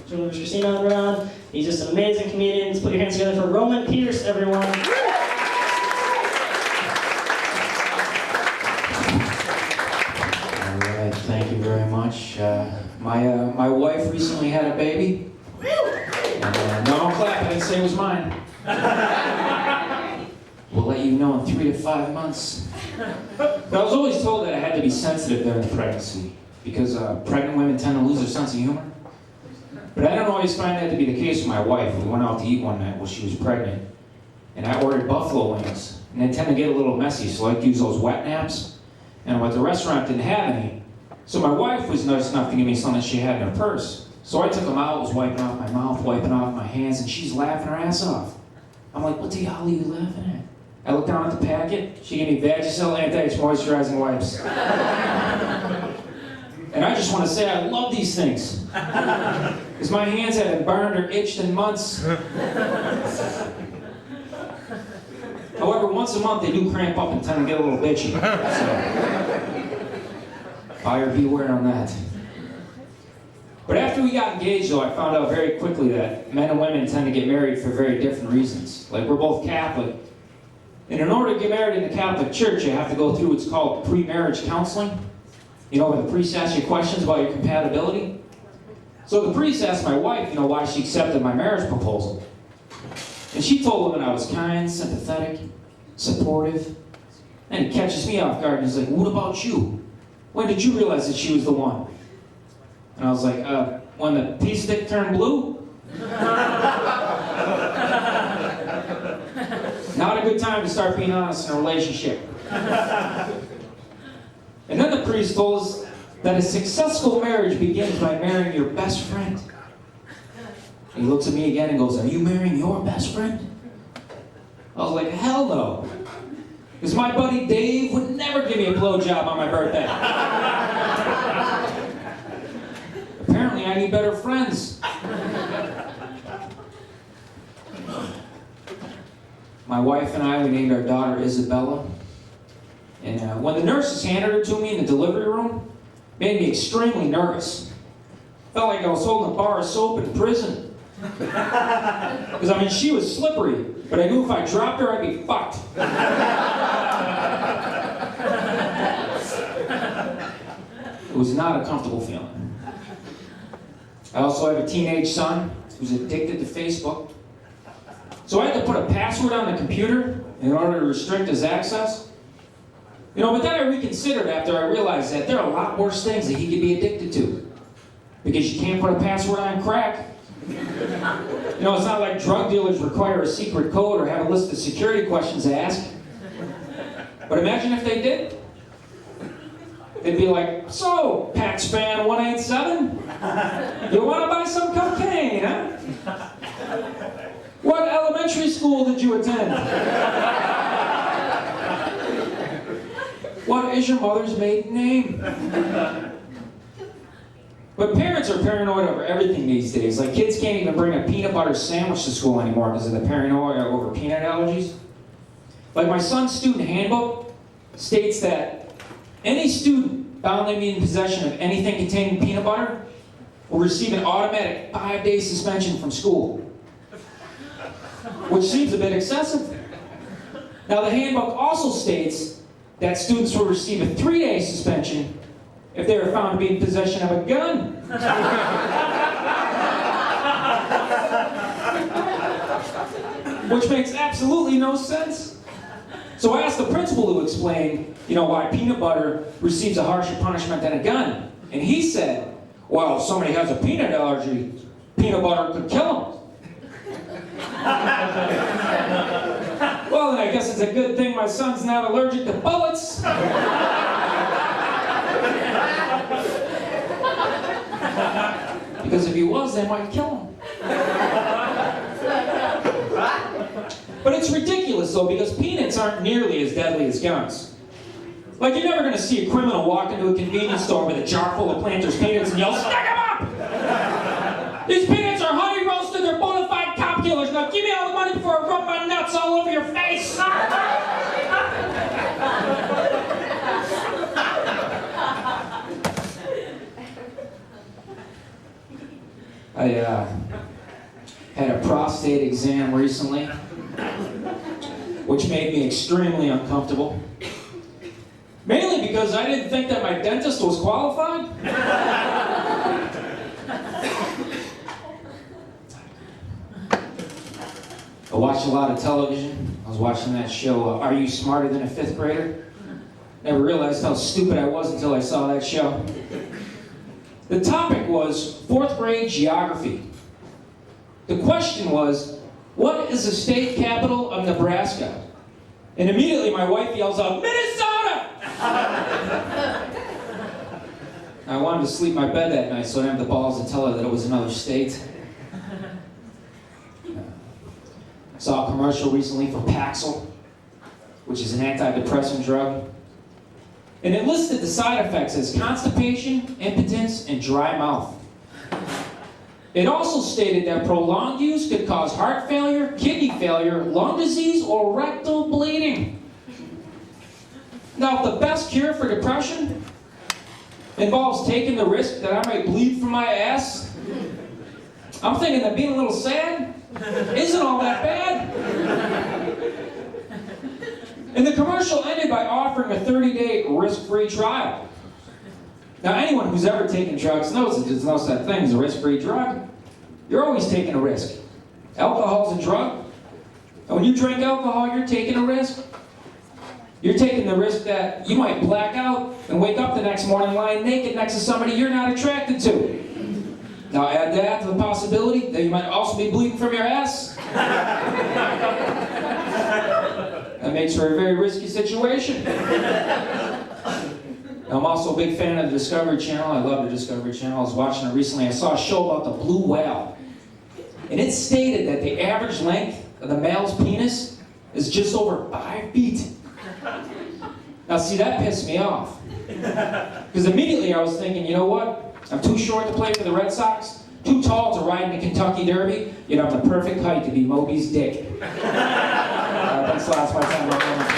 Julian Christina on around. He's just an amazing comedian. Let's put your hands together for Roman Pierce, everyone. All right, thank you very much. My wife recently had a baby. And, no, don't clap, I didn't say it was mine. We'll let you know in 3 to 5 months. But I was always told that I had to be sensitive during pregnancy because pregnant women tend to lose their sense of humor. But I don't always find that to be the case with my wife. We went out to eat one night while she was pregnant, and I ordered buffalo wings. And they tend to get a little messy, so I like to use those wet naps. And the restaurant didn't have any, so my wife was nice enough to give me something she had in her purse. So I took them out, was wiping off my mouth, wiping off my hands, and she's laughing her ass off. I'm like, what the hell are you laughing at? I looked down at the packet, she gave me Vagisil Anti-Age Moisturizing Wipes. And I just want to say I love these things. Because my hands haven't burned or itched in months. However, once a month they do cramp up and tend to get a little bitchy. So, buyer beware on that. But after we got engaged, though, I found out very quickly that men and women tend to get married for very different reasons. Like, we're both Catholic. And in order to get married in the Catholic Church, you have to go through what's called pre-marriage counseling. You know, where the priest asks you questions about your compatibility. So the priest asked my wife, why she accepted my marriage proposal. And she told him that I was kind, sympathetic, supportive. And he catches me off guard and he's like, what about you? When did you realize that she was the one? And I was like, when the pea stick turned blue? Not a good time to start being honest in a relationship. And then the priest told us that a successful marriage begins by marrying your best friend. And he looks at me again and goes, are you marrying your best friend? I was like, hell no. Because my buddy Dave would never give me a blowjob on my birthday. Apparently I need better friends. My wife and I, we named our daughter Isabella. And when the nurses handed her to me in the delivery room, it made me extremely nervous. Felt like I was holding a bar of soap in prison. Because, she was slippery, but I knew if I dropped her, I'd be fucked. It was not a comfortable feeling. I also have a teenage son who's addicted to Facebook. So I had to put a password on the computer in order to restrict his access. But then I reconsidered after I realized that there are a lot worse things that he could be addicted to. Because you can't put a password on crack. It's not like drug dealers require a secret code or have a list of security questions to ask. But imagine if they did. They'd be like, so, Paxpan 187? You want to buy some cocaine, huh? What elementary school did you attend? What is your mother's maiden name? But parents are paranoid over everything these days. Like, kids can't even bring a peanut butter sandwich to school anymore because of the paranoia over peanut allergies. Like, my son's student handbook states that any student found to be in possession of anything containing peanut butter will receive an automatic 5-day suspension from school. Which seems a bit excessive. Now, the handbook also states that students will receive a 3-day suspension if they are found to be in possession of a gun. Which makes absolutely no sense. So I asked the principal to explain, why peanut butter receives a harsher punishment than a gun. And he said, well, if somebody has a peanut allergy, peanut butter could kill them. Well, then I guess it's a good thing my son's not allergic to bullets. Because if he was, they might kill him. But it's ridiculous, though, because peanuts aren't nearly as deadly as guns. Like, you're never going to see a criminal walk into a convenience store with a jar full of Planters peanuts and yell, stick 'em up! These peanuts are honey roasted, they're bona fide cop killers. Now give me all the money before I rub my nuts all over your face! I had a prostate exam recently, which made me extremely uncomfortable. Mainly because I didn't think that my dentist was qualified. I watch a lot of television. I was watching that show, Are You Smarter Than a Fifth Grader? Never realized how stupid I was until I saw that show. The topic was 4th grade geography. The question was, what is the state capital of Nebraska? And immediately my wife yells out, Minnesota! I wanted to sleep in my bed that night so I didn't have the balls to tell her that it was another state. I saw a commercial recently for Paxil, which is an antidepressant drug. And it listed the side effects as constipation, impotence, and dry mouth. It also stated that prolonged use could cause heart failure, kidney failure, lung disease, or rectal bleeding. Now, if the best cure for depression involves taking the risk that I might bleed from my ass, I'm thinking that being a little sad isn't all that bad. And the commercial ended by offering a 30-day risk-free trial. Now, anyone who's ever taken drugs knows that there's no such thing as a risk-free drug. You're always taking a risk. Alcohol's a drug. And when you drink alcohol, you're taking a risk. You're taking the risk that you might black out and wake up the next morning lying naked next to somebody you're not attracted to. Now add that to the possibility that you might also be bleeding from your ass. That makes for a very risky situation. Now, I'm also a big fan of the Discovery Channel. I love the Discovery Channel. I was watching it recently. I saw a show about the blue whale. And it stated that the average length of the male's penis is just over 5 feet. Now, see, that pissed me off. Because immediately I was thinking, you know what? I'm too short to play for the Red Sox, too tall to ride in the Kentucky Derby, yet I'm the perfect height to be Moby's dick. Thanks a lot. That's my time.